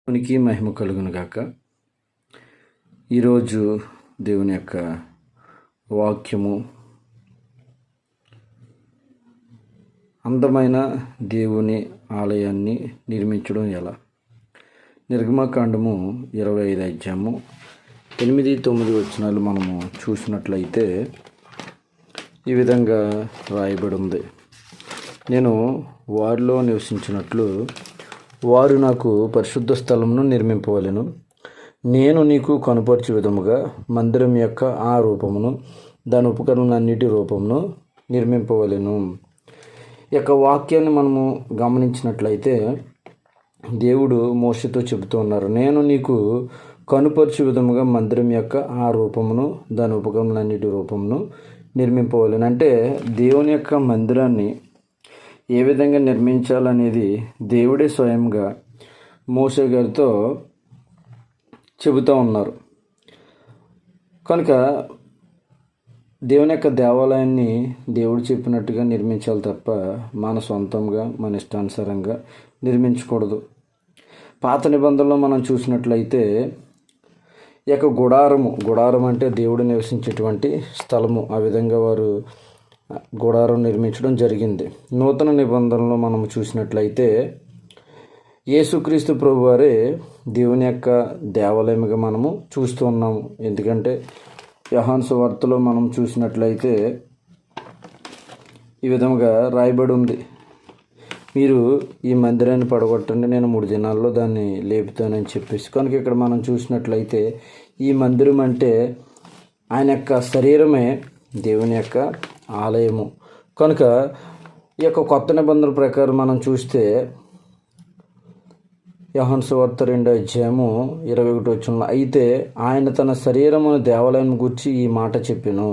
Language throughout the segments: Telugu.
దేవునికి మహిమ కలుగును గాక. ఈరోజు దేవుని యొక్క వాక్యము అందమైన దేవుని ఆలయాన్ని నిర్మించడం ఎలా. నిర్గమకాండము 25 అధ్యాయము 8-9 వచనాలు మనము చూసినట్లయితే ఈ విధంగా రాయబడి ఉంది. నేను వారిలో నివసించినట్లు వారు నాకు పరిశుద్ధ స్థలమును నిర్మింపవలెను. నేను నీకు కనుపరచు విధముగా మందిరం యొక్క ఆ రూపమును దాని ఉపకరణలన్నిటి రూపమును నిర్మింపవలెను. ఈ యొక్క వాక్యాన్ని మనము గమనించినట్లయితే దేవుడు మోషేతో చెబుతూ ఉన్నారు, నేను నీకు కనుపరచు విధముగా మందిరం యొక్క ఆ రూపమును దాని ఉపకరణలన్నిటి రూపమును నిర్మింపవలెను. అంటే దేవుని యొక్క మందిరాన్ని ఏ విధంగా నిర్మించాలనేది దేవుడే స్వయంగా మోషే గారితో చెబుతూ ఉన్నారు. కనుక దేవుని యొక్క దేవాలయాన్ని దేవుడు చెప్పినట్టుగా నిర్మించాలి తప్ప మన సొంతంగా మన ఇష్టానుసారంగా నిర్మించకూడదు. పాత నిబంధనలో మనం చూసినట్లయితే ఈ యొక్క గుడారం అంటే దేవుడు నివసించేటువంటి స్థలము. ఆ విధంగా వారు గుడారం నిర్మించడం జరిగింది. నూతన నిబంధనలో మనం చూసినట్లయితే యేసుక్రీస్తు ప్రభువారే దేవుని యొక్క దేవాలయముగా మనము చూస్తూ ఉన్నాము. ఎందుకంటే యోహాను సువార్తలో మనం చూసినట్లయితే ఈ విధంగా రాయబడి ఉంది, మీరు ఈ మందిరాన్ని పడగొట్టండి, నేను 3 దినాల్లో దాన్ని లేపుతానని చెప్పేసి. కనుక ఇక్కడ మనం చూసినట్లయితే ఈ మందిరం అంటే ఆయన యొక్క శరీరమే దేవుని యొక్క ఆలయము. కనుక ఈ యొక్క కొత్త నిబంధనల ప్రకారం మనం చూస్తే యోహాను సువార్త 2వ అధ్యాయము 21 వచనంలో, అయితే ఆయన తన శరీరమును దేవాలయం గురించి ఈ మాట చెప్పెను.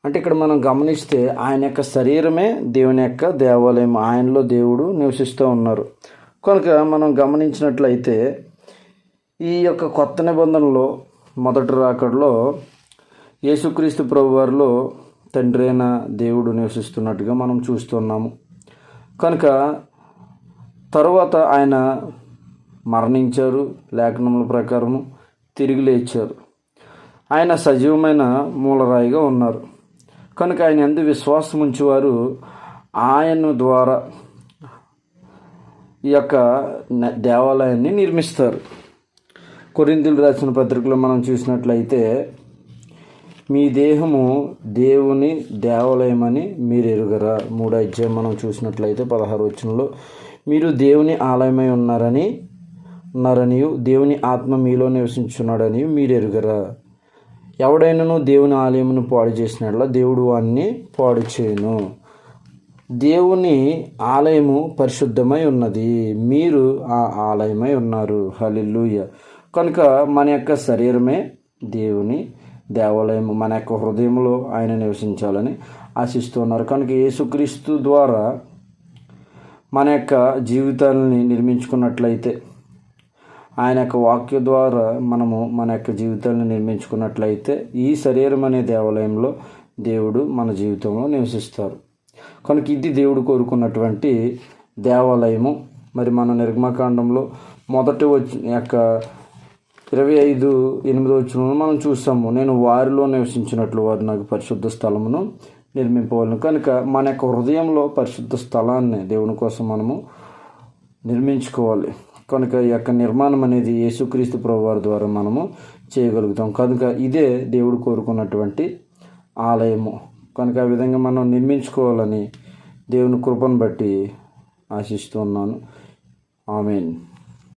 అంటే ఇక్కడ మనం గమనిస్తే ఆయన యొక్క శరీరమే దేవుని యొక్క దేవాలయం, ఆయనలో దేవుడు నివసిస్తూ ఉన్నారు. కనుక మనం గమనించినట్లయితే ఈ యొక్క కొత్త నిబంధనలో మొదటి రాకడలో యేసుక్రీస్తు ప్రభువారిలో తండ్రి అయిన దేవుడు నివసిస్తున్నట్టుగా మనం చూస్తున్నాము. కనుక తరువాత ఆయన మరణించారు, లేఖనముల ప్రకారము తిరిగి లేచారు. ఆయన సజీవమైన మూలరాయిగా ఉన్నారు. కనుక ఆయన యందు విశ్వాసం ఉంచేవారు ఆయన ద్వారా ఈ యొక్క దేవాలయాన్ని నిర్మిస్తారు. కొరింథీయులకు రాసిన పత్రికలో మనం చూసినట్లయితే మీ దేహము దేవుని దేవాలయమని మీరు ఎరుగరా. 3వ అధ్యాయం మనం చూసినట్లయితే 16వ వచనంలో, మీరు దేవుని ఆలయమై ఉన్నారనియు దేవుని ఆత్మ మీలో నివసించున్నాడని మీరు ఎరుగరా. ఎవడైనాను దేవుని ఆలయమును పాడు చేసినట్లా దేవుడు వాన్ని పాడు చేయను. దేవుని ఆలయము పరిశుద్ధమై ఉన్నది, మీరు ఆ ఆలయమై ఉన్నారు. హల్లెలూయా. కనుక మన యొక్క శరీరమే దేవుని దేవాలయం, మన యొక్క హృదయంలో ఆయన నివసించాలని ఆశిస్తున్నారు. కనుక యేసుక్రీస్తు ద్వారా మన యొక్క జీవితాలని నిర్మించుకున్నట్లయితే, ఆయన యొక్క వాక్య ద్వారా మనము మన యొక్క జీవితాలను నిర్మించుకున్నట్లయితే ఈ శరీరం అనే దేవాలయంలో దేవుడు మన జీవితంలో నివసిస్తారు. కనుక ఇది దేవుడు కోరుకున్నటువంటి దేవాలయము. మరి మన నిర్గమకాండంలో మొదటి యొక్క 25:8 వచనంలో మనం చూస్తాము, నేను వారిలో నివసించినట్లు వారు నాకు పరిశుద్ధ స్థలమును నిర్మింపవలను. కనుక మన యొక్క హృదయంలో పరిశుద్ధ స్థలాన్ని దేవుని కోసం మనము నిర్మించుకోవాలి. కనుక ఈ యొక్క నిర్మాణం అనేది యేసుక్రీస్తు ప్రభువారి ద్వారా మనము చేయగలుగుతాం. కనుక ఇదే దేవుడు కోరుకున్నటువంటి ఆలయము. కనుక ఆ విధంగా మనం నిర్మించుకోవాలని దేవుని కృపను బట్టి ఆశిస్తున్నాను. ఆమేన్.